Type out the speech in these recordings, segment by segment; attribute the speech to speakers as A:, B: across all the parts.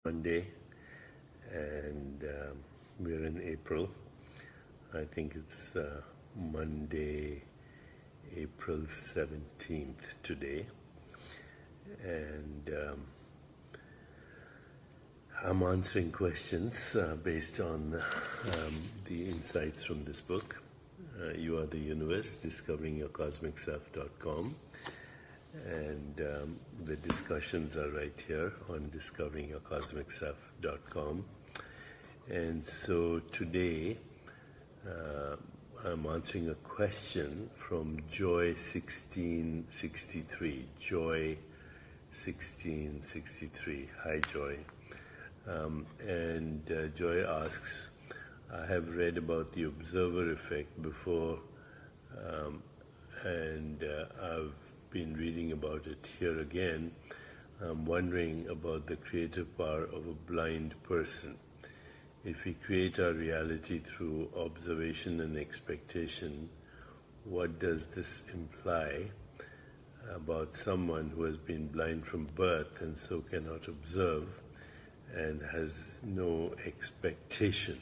A: Monday, and we're in April. I think it's Monday, April 17th today, and I'm answering questions based on the insights from this book. You Are the Universe, discoveringyourcosmicself.com. And the discussions are right here on discoveringyourcosmicself.com. And so today I'm answering a question from Joy1663. Joy1663. Hi, Joy. And Joy asks, I have read about the observer effect before, and I've been reading about it here again. I'm wondering about the creative power of a blind person. If we create our reality through observation and expectation, what does this imply about someone who has been blind from birth and so cannot observe and has no expectation?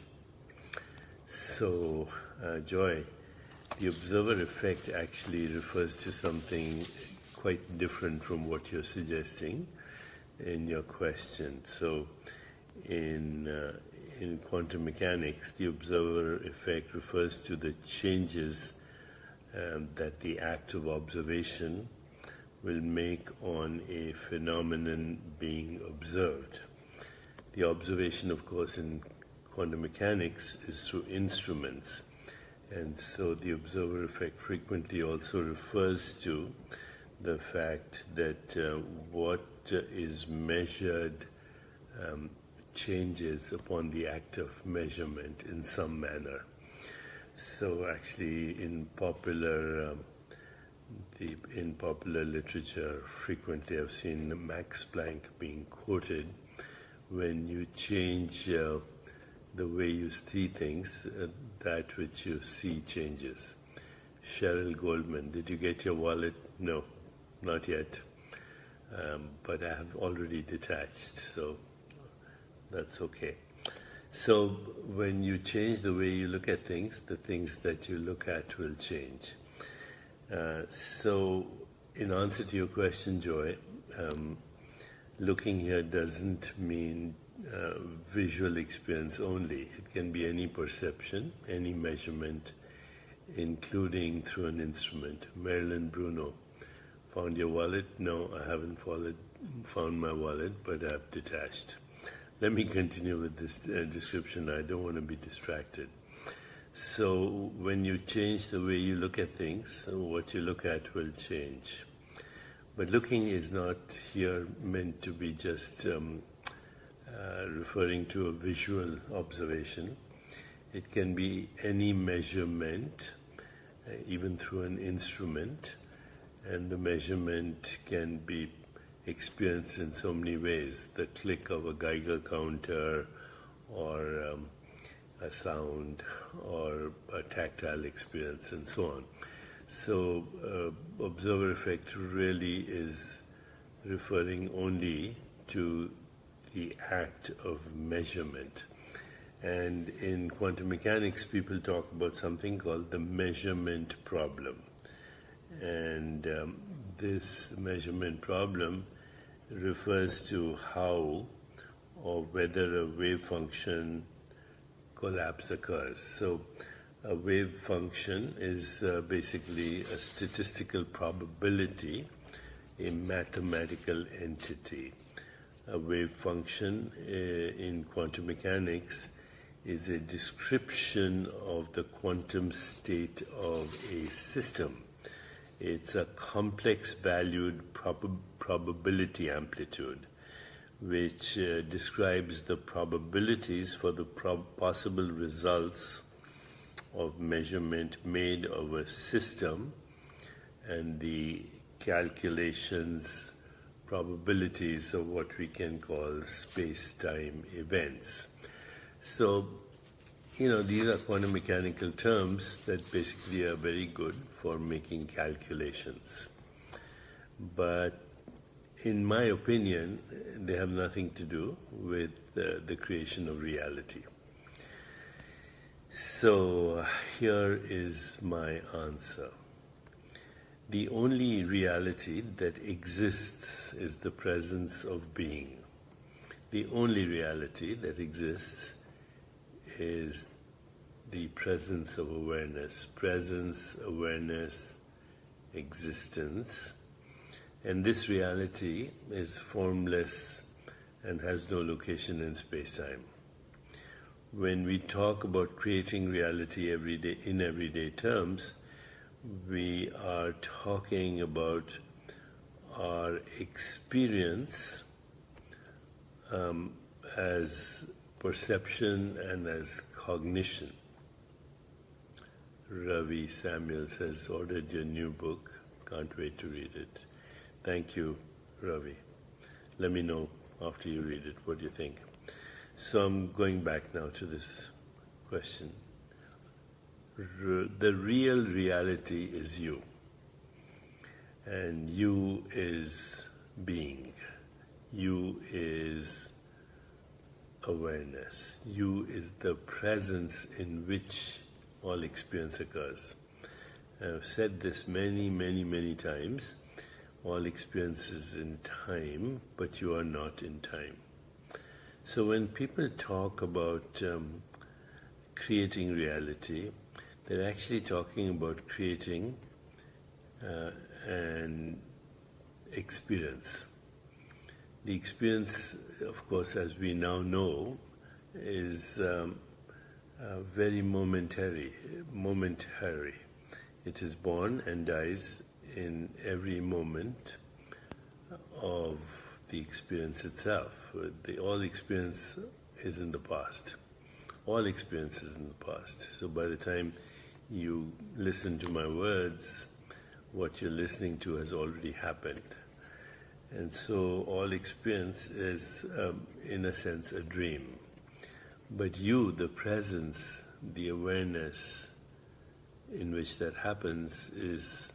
A: So, Joy, the observer effect actually refers to something quite different from what you're suggesting in your question. So, in quantum mechanics, the observer effect refers to the changes that the act of observation will make on a phenomenon being observed. The observation, of course, in quantum mechanics is through instruments. And so the observer effect frequently also refers to the fact that what is measured changes upon the act of measurement in some manner. So actually in popular literature, frequently I've seen Max Planck being quoted: when you change the way you see things, that which you see changes. Cheryl Goldman, did you get your wallet? No, not yet. But I have already detached, so that's okay. So when you change the way you look at things, the things that you look at will change. So in answer to your question, Joy, looking here doesn't mean visual experience only. It can be any perception, any measurement, including through an instrument. Marilyn Bruno, found your wallet? No, I haven't found my wallet, but I've detached. Let me continue with this description. I don't want to be distracted. So when you change the way you look at things, what you look at will change. But looking is not here meant to be just referring to a visual observation. It can be any measurement, even through an instrument, and the measurement can be experienced in so many ways. The click of a Geiger counter, or a sound, or a tactile experience, and so on. So observer effect really is referring only to the act of measurement. And in quantum mechanics, people talk about something called the measurement problem. And this measurement problem refers to how or whether a wave function collapse occurs. So a wave function is basically a statistical probability, a mathematical entity. A wave function in quantum mechanics is a description of the quantum state of a system. It's a complex valued probability amplitude, which describes the probabilities for the possible results of measurement made of a system, and the calculations probabilities of what we can call space-time events. So, these are quantum mechanical terms that basically are very good for making calculations. But in my opinion, they have nothing to do with the creation of reality. So here is my answer. The only reality that exists is the presence of being. The only reality that exists is the presence of awareness. Presence, awareness, existence. And this reality is formless and has no location in space-time. When we talk about creating reality every day in everyday terms, we are talking about our experience as perception and as cognition. Ravi Samuels has ordered your new book. Can't wait to read it. Thank you, Ravi. Let me know after you read it what you think. So I'm going back now to this question. The real reality is you. And you is being. You is awareness. You is the presence in which all experience occurs. I've said this many, many, many times. All experience is in time, but you are not in time. So when people talk about creating reality, they're actually talking about creating an experience. The experience, of course, as we now know, is very momentary. It is born and dies in every moment of the experience itself. All experience is in the past. All experience is in the past. So by the time you listen to my words, what you're listening to has already happened. And so all experience is, in a sense, a dream. But you, the presence, the awareness in which that happens is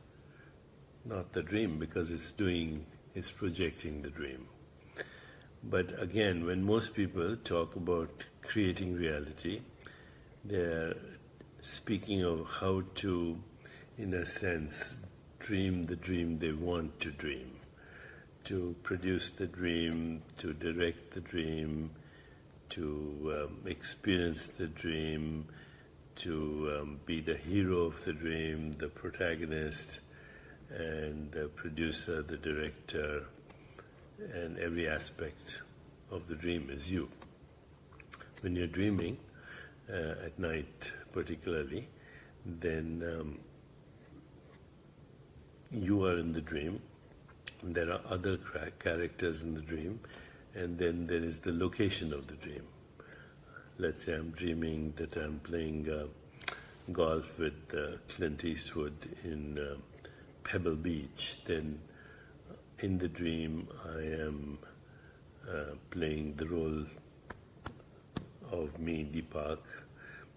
A: not the dream, because it's projecting the dream. But again, when most people talk about creating reality, they're speaking of how to, in a sense, dream the dream they want to dream, to produce the dream, to direct the dream, to experience the dream, to be the hero of the dream, the protagonist, and the producer, the director, and every aspect of the dream is you. When you're dreaming, at night particularly, then you are in the dream. There are other characters in the dream, and then there is the location of the dream. Let's say I'm dreaming that I'm playing golf with Clint Eastwood in Pebble Beach. Then in the dream I am playing the role of me, Deepak,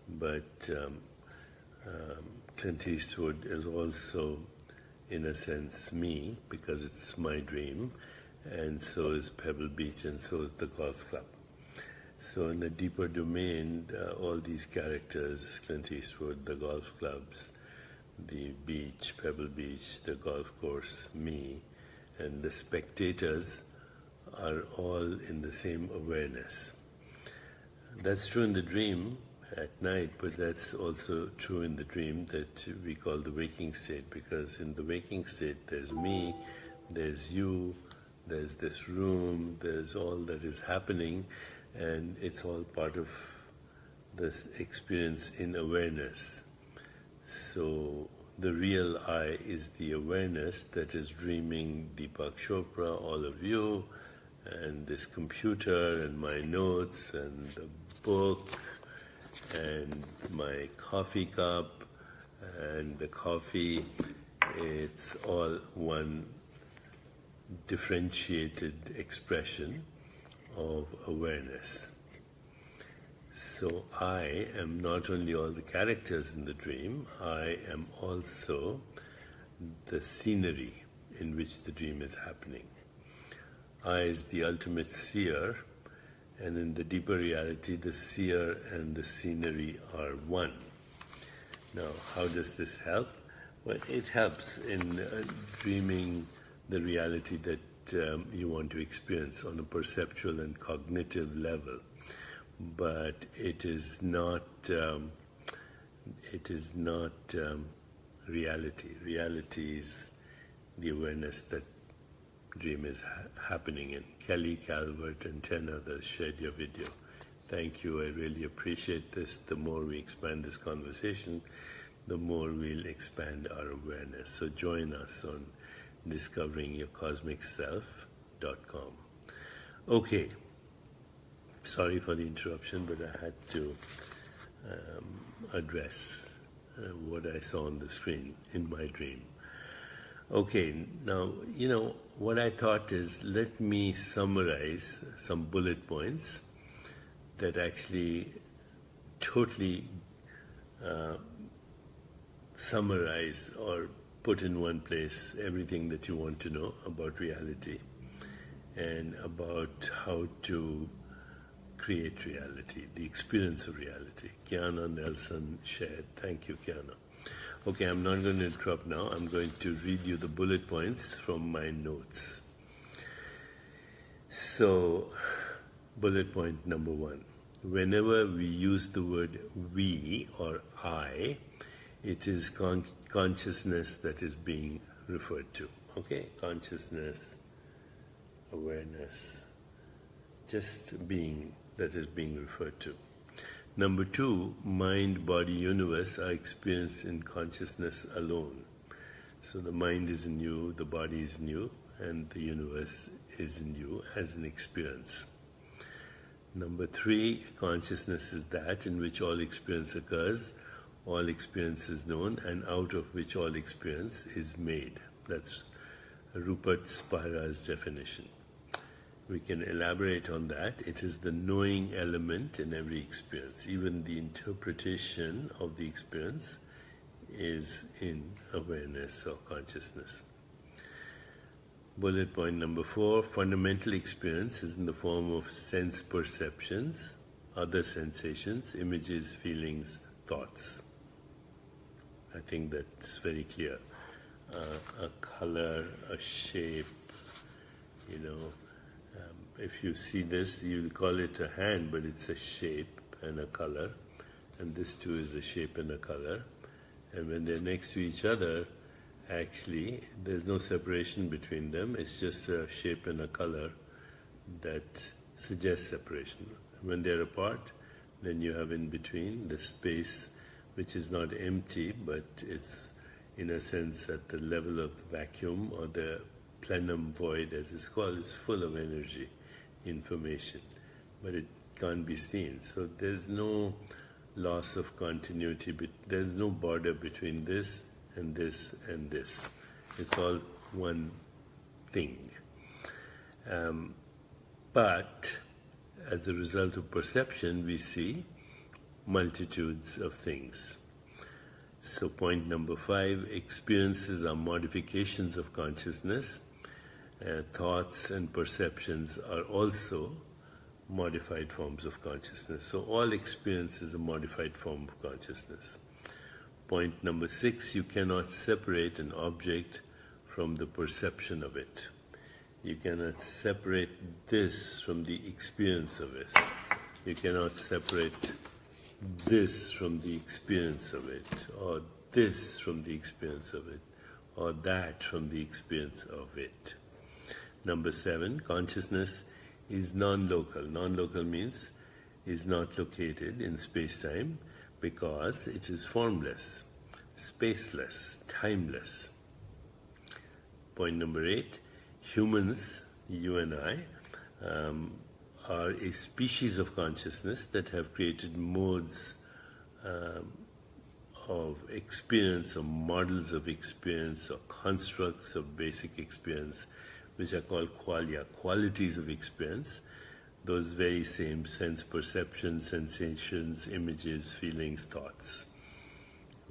A: but Clint Eastwood is also, in a sense, me, because it's my dream, and so is Pebble Beach, and so is the golf club. So in the deeper domain, all these characters, Clint Eastwood, the golf clubs, the beach, Pebble Beach, the golf course, me, and the spectators are all in the same awareness. That's true in the dream at night, but that's also true in the dream that we call the waking state, because in the waking state there's me, there's you, there's this room, there's all that is happening, and it's all part of this experience in awareness. So the real I is the awareness that is dreaming Deepak Chopra, all of you, and this computer, and my notes, and the book, and my coffee cup, and the coffee. It's all one differentiated expression of awareness. So I am not only all the characters in the dream, I am also the scenery in which the dream is happening. I is the ultimate seer, and in the deeper reality, the seer and the scenery are one. Now, how does this help? Well, it helps in dreaming the reality that you want to experience on a perceptual and cognitive level, but it is not reality. Reality is the awareness that dream is happening in. Kelly, Calvert, and 10 others shared your video. Thank you. I really appreciate this. The more we expand this conversation, the more we'll expand our awareness. So join us on discoveringyourcosmicself.com. Okay. Sorry for the interruption, but I had to address what I saw on the screen in my dream. Okay, now, what I thought is, let me summarize some bullet points that actually totally summarize or put in one place everything that you want to know about reality and about how to create reality, the experience of reality. Kiana Nelson shared. Thank you, Kiana. Okay, I'm not going to interrupt now. I'm going to read you the bullet points from my notes. So, bullet point number 1. Whenever we use the word we or I, it is consciousness that is being referred to. Okay? Consciousness, awareness, just being that is being referred to. Number 2, mind, body, universe are experienced in consciousness alone. So the mind is in you, the body is in you, and the universe is in you as an experience. Number 3, consciousness is that in which all experience occurs, all experience is known, and out of which all experience is made. That's Rupert Spira's definition. We can elaborate on that. It is the knowing element in every experience. Even the interpretation of the experience is in awareness or consciousness. Bullet point number 4, fundamental experience is in the form of sense perceptions, other sensations, images, feelings, thoughts. I think that's very clear. A color, a shape, if you see this, you'll call it a hand, but it's a shape and a color. And this too is a shape and a color. And when they're next to each other, actually, there's no separation between them. It's just a shape and a color that suggests separation. When they're apart, then you have in between the space, which is not empty, but it's, in a sense, at the level of the vacuum or the plenum void, as it's called. It's full of energy, information, but it can't be seen. So there's no loss of continuity, but there's no border between this and this and this. It's all one thing. But as a result of perception, we see multitudes of things. So point number 5, experiences are modifications of consciousness. Thoughts and perceptions are also modified forms of consciousness. So all experience is a modified form of consciousness. Point number 6, you cannot separate an object from the perception of it. You cannot separate this from the experience of it. You cannot separate this from the experience of it, or this from the experience of it, or that from the experience of it. Number 7, consciousness is non-local. Non-local means is not located in space-time because it is formless, spaceless, timeless. Point number 8, humans, you and I, are a species of consciousness that have created modes of experience, or models of experience, or constructs of basic experience, which are called qualia, qualities of experience, those very same sense perceptions, sensations, images, feelings, thoughts.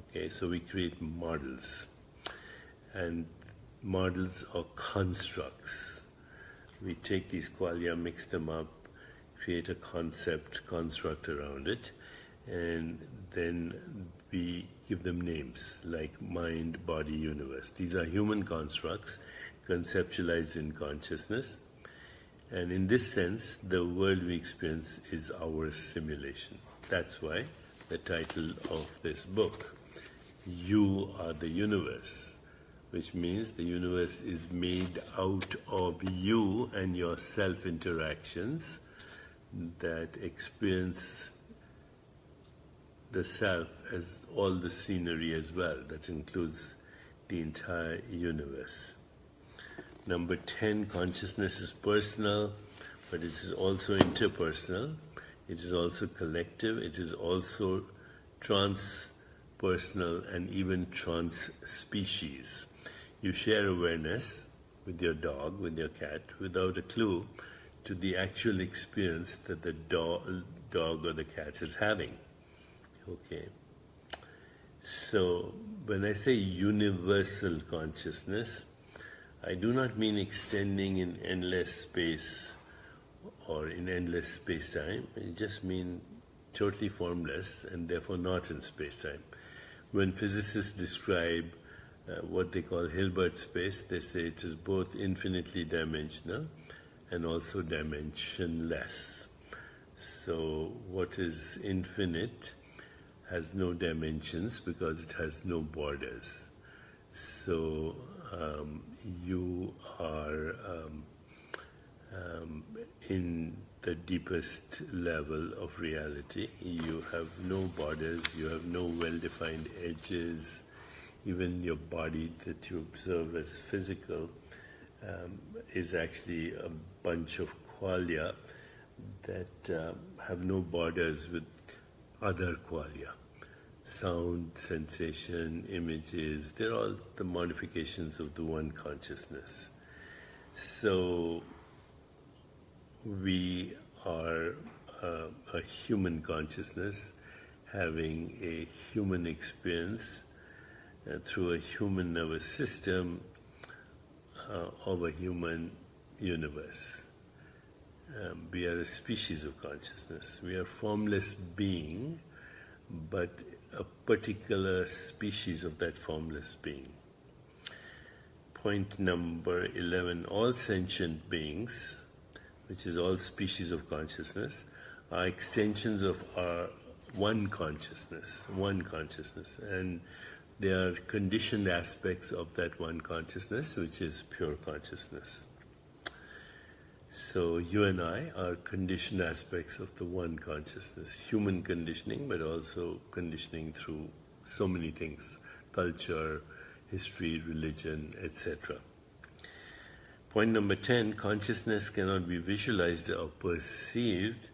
A: Okay, so we create models, and models are constructs. We take these qualia, mix them up, create a construct around it, and then we give them names like mind, body, universe. These are human constructs conceptualized in consciousness. And in this sense, the world we experience is our simulation. That's why the title of this book, You Are the Universe, which means the universe is made out of you and your self-interactions that experience the self as all the scenery as well. That includes the entire universe. Number 10, consciousness is personal, but it is also interpersonal. It is also collective. It is also transpersonal and even trans-species. You share awareness with your dog, with your cat, without a clue to the actual experience that the dog or the cat is having. Okay. So when I say universal consciousness, I do not mean extending in endless space or in endless space-time. I just mean totally formless and therefore not in space-time. When physicists describe what they call Hilbert space, they say it is both infinitely dimensional and also dimensionless. So what is infinite has no dimensions because it has no borders. So you are in the deepest level of reality. You have no borders, you have no well-defined edges. Even your body that you observe as physical is actually a bunch of qualia that have no borders with other qualia. Sound, sensation, images, they're all the modifications of the one consciousness. So we are a human consciousness having a human experience through a human nervous system of a human universe. We are a species of consciousness. We are formless being, but a particular species of that formless being. Point number 11, all sentient beings, which is all species of consciousness, are extensions of our one consciousness, and they are conditioned aspects of that one consciousness, which is pure consciousness. So you and I are conditioned aspects of the one consciousness, human conditioning, but also conditioning through so many things, culture, history, religion, etc. Point number 10, consciousness cannot be visualized or perceived,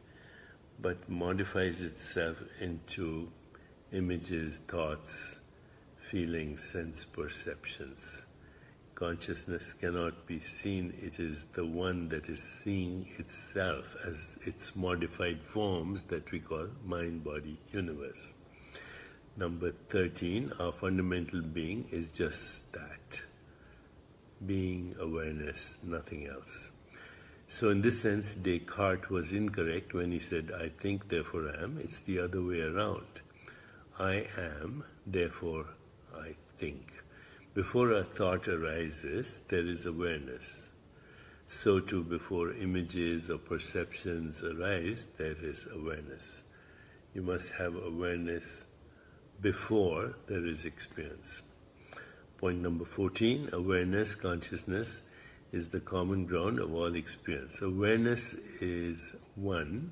A: but modifies itself into images, thoughts, feelings, sense perceptions. Consciousness cannot be seen. It is the one that is seeing itself as its modified forms that we call mind, body, universe. Number 13, our fundamental being is just that. Being, awareness, nothing else. So in this sense, Descartes was incorrect when he said, I think, therefore I am. It's the other way around. I am, therefore I think. Before a thought arises, there is awareness. So too, before images or perceptions arise, there is awareness. You must have awareness before there is experience. Point number 14, awareness, consciousness is the common ground of all experience. Awareness is one,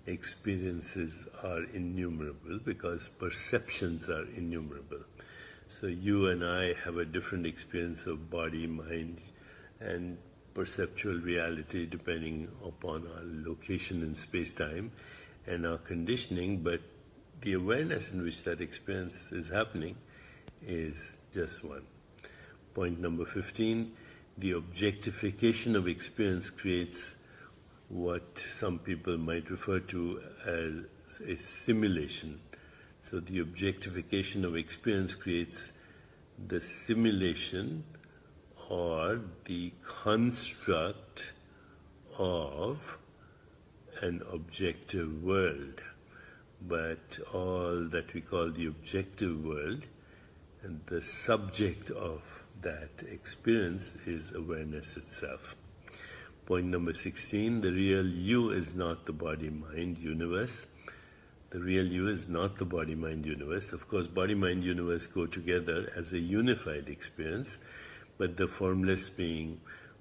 A: experiences are innumerable because perceptions are innumerable. So you and I have a different experience of body, mind, and perceptual reality depending upon our location in space-time and our conditioning, but the awareness in which that experience is happening is just one. Point number 15, the objectification of experience creates what some people might refer to as a simulation. So the objectification of experience creates the simulation or the construct of an objective world, but all that we call the objective world, and the subject of that experience is awareness itself. Point number 16, the real you is not the body-mind universe. The real you is not the body-mind universe. Of course, body-mind universe go together as a unified experience, but the formless being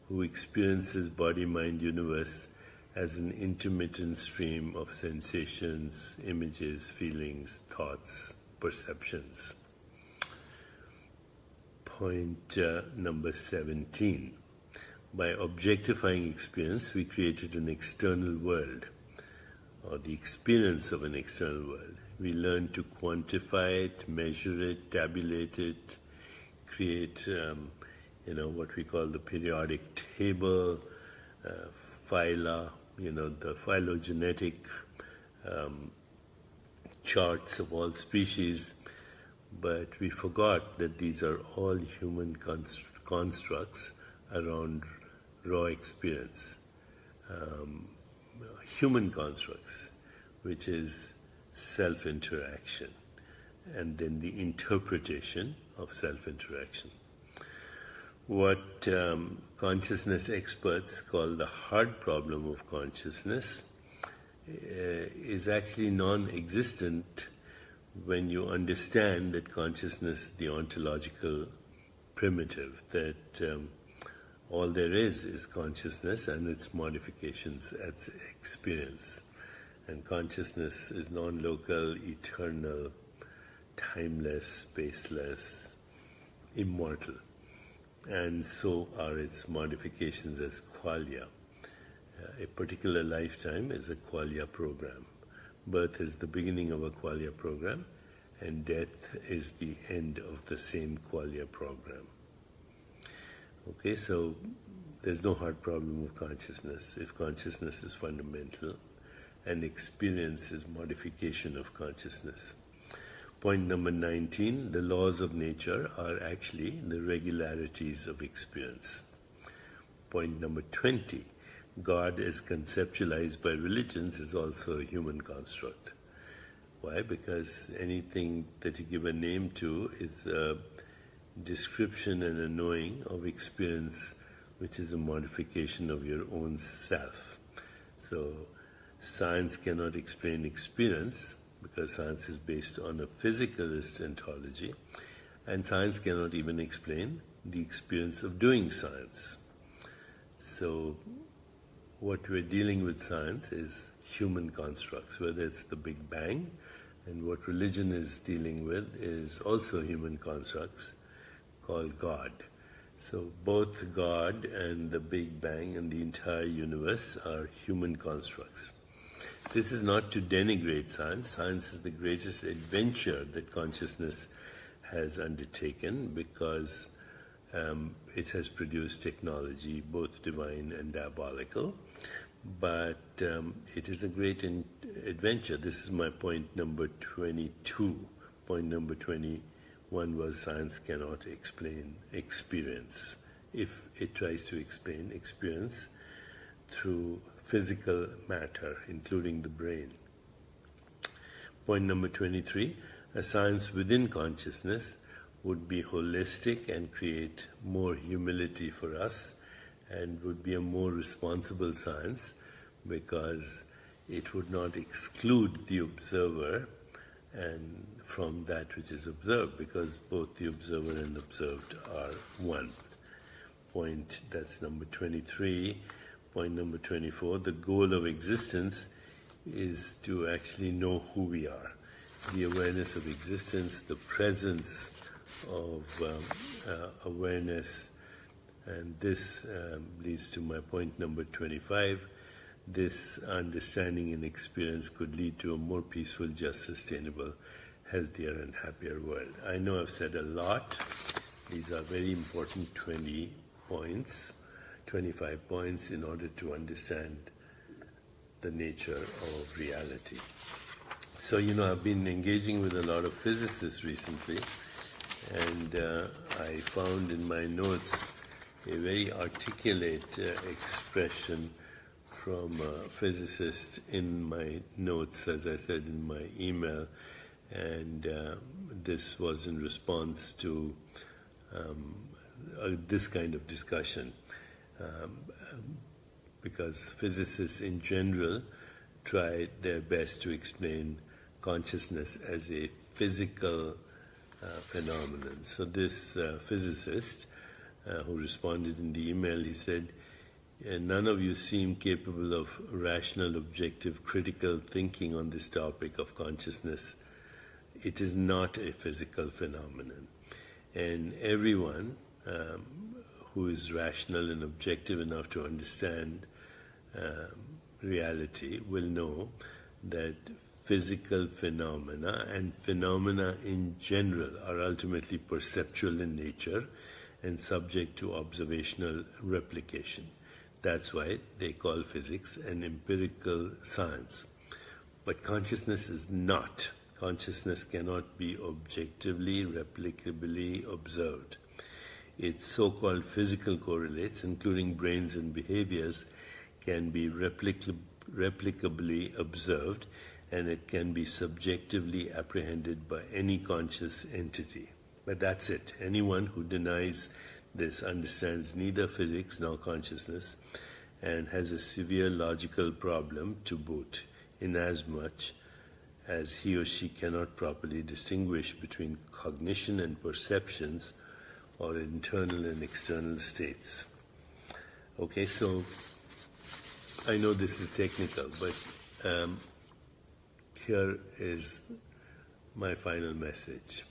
A: who experiences body-mind universe as an intermittent stream of sensations, images, feelings, thoughts, perceptions. Point number 17. By objectifying experience, we created an external world, or the experience of an external world. We learn to quantify it, measure it, tabulate it, create what we call the periodic table, phyla, the phylogenetic charts of all species, but we forgot that these are all human constructs around raw experience. Human constructs, which is self-interaction, and then the interpretation of self-interaction. What consciousness experts call the hard problem of consciousness is actually non-existent when you understand that consciousness, the ontological primitive, that all there is consciousness and its modifications as experience. And consciousness is non-local, eternal, timeless, spaceless, immortal. And so are its modifications as qualia. A particular lifetime is a qualia program. Birth is the beginning of a qualia program, and death is the end of the same qualia program. Okay, so there's no hard problem of consciousness if consciousness is fundamental and experience is modification of consciousness. Point number 19, the laws of nature are actually the regularities of experience. Point number 20, God as conceptualized by religions is also a human construct. Why? Because anything that you give a name to is a description and a knowing of experience, which is a modification of your own self. So science cannot explain experience because science is based on a physicalist ontology, and science cannot even explain the experience of doing science. So what we're dealing with science is human constructs, whether it's the Big Bang, and what religion is dealing with is also human constructs called God. So both God and the Big Bang and the entire universe are human constructs. This is not to denigrate science. Science is the greatest adventure that consciousness has undertaken because it has produced technology, both divine and diabolical. But it is a great adventure. This is my point number 22. Point number 21 was science cannot explain experience. If it tries to explain experience through physical matter, including the brain. Point number 23, a science within consciousness would be holistic and create more humility for us, and would be a more responsible science because it would not exclude the observer and from that which is observed, because both the observer and observed are one. Point, that's number 23. Point number 24, the goal of existence is to actually know who we are. The awareness of existence, the presence of awareness, and this leads to my point number 25. This understanding and experience could lead to a more peaceful, just, sustainable, healthier and happier world. I know I've said a lot. These are very important 20 points, 25 points in order to understand the nature of reality. So, I've been engaging with a lot of physicists recently, and I found in my notes a very articulate expression from a physicist in my notes, as I said in my email, and this was in response to this kind of discussion, because physicists in general try their best to explain consciousness as a physical phenomenon. So this physicist who responded in the email, he said, none of you seem capable of rational, objective, critical thinking on this topic of consciousness. It is not a physical phenomenon. And everyone who is rational and objective enough to understand reality will know that physical phenomena and phenomena in general are ultimately perceptual in nature and subject to observational replication. That's why they call physics an empirical science. But consciousness is not. Consciousness cannot be objectively, replicably observed. Its so-called physical correlates, including brains and behaviors, can be replicably observed, and it can be subjectively apprehended by any conscious entity. But that's it. Anyone who denies this understands neither physics nor consciousness and has a severe logical problem to boot, inasmuch as he or she cannot properly distinguish between cognition and perceptions or internal and external states. Okay, so I know this is technical, but here is my final message.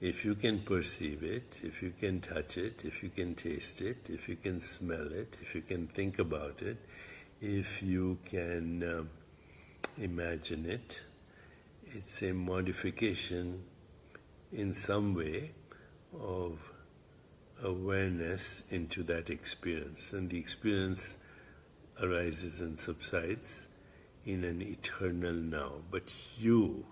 A: If you can perceive it, if you can touch it, if you can taste it, if you can smell it, if you can think about it, if you can imagine it, it's a modification in some way of awareness into that experience. And the experience arises and subsides in an eternal now. But you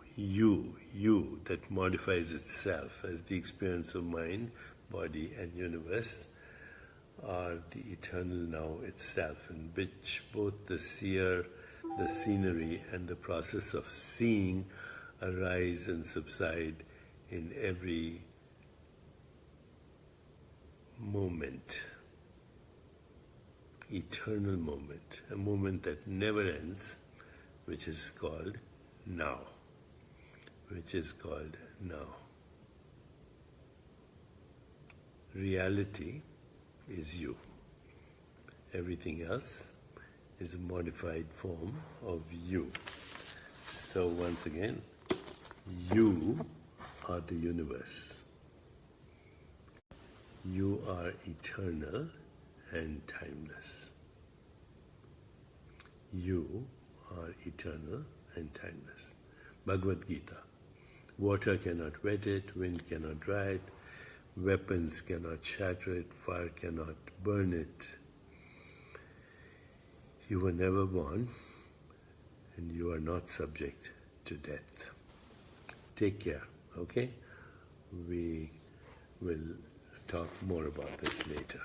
A: that modifies itself as the experience of mind, body and universe are the eternal now itself, in which both the seer, the scenery and the process of seeing arise and subside in every moment. Eternal moment, a moment that never ends, which is called now. Which is called now. Reality is you. Everything else is a modified form of you. So once again, you are the universe. You are eternal and timeless. You are eternal and timeless. Bhagavad Gita. Water cannot wet it, wind cannot dry it, weapons cannot shatter it, fire cannot burn it. You were never born, and you are not subject to death. Take care, okay? We will talk more about this later.